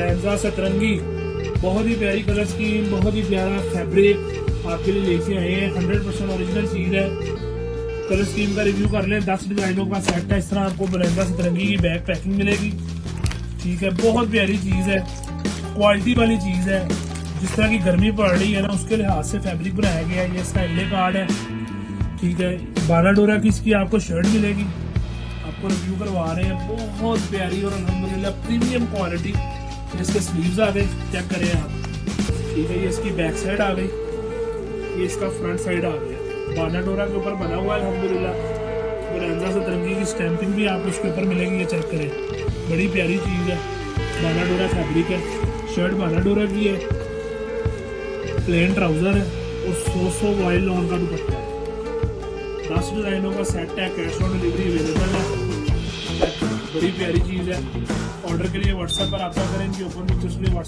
Bonanza सतरंगी, बहुत ही प्यारी कलर स्कीम, बहुत ही प्यारा फैब्रिक आपके लिए लेके आए हैं। 100% ओरिजिनल चीज है। कलर स्कीम का रिव्यू कर लें। 10 डिजाइनों का सेट है। इस तरह आपको बोनांजा सतरंगी की बैक पैकिंग मिलेगी। ठीक है, बहुत प्यारी चीज है, क्वालिटी वाली चीज है। जिस तरह की गर्मी पड़ रही है ना, उसके लिहाज से फैब्रिक बनाया गया है। ये इसका इले कार्ड है। ठीक है, बाना डोरा की इसकी आपको शर्ट मिलेगी। आपको रिव्यू करवा रहे हैं, बहुत प्यारी और अल्हम्दुलिल्लाह प्रीमियम क्वालिटी। इसके स्लीव्स आ गए, चेक करें आप। ठीक है, ये इसकी बैक साइड आ गई, ये इसका फ्रंट साइड आ गया। बाना डोरा के ऊपर बना हुआ है अल्हम्दुलिल्लाह। बोनांजा सतरंगी की स्टैंपिंग भी आपको इसके ऊपर मिलेगी। ये चेक करें, बड़ी प्यारी चीज है। बाना डोरा फैब्रिक है। शर्ट बाना डोरा की है, प्लेन ट्राउजर है और 100 वॉइल लॉन का दुपट्टा है। 10 डिजाइनों का सेट है। कैश ऑन डिलीवरी अवेलेबल है। बड़ी प्यारी चीज है। ऑर्डर के लिए व्हाट्सएप पर रब्ता करें। इनकी ओपन पिक्चर्स के लिए व्हाट्सएप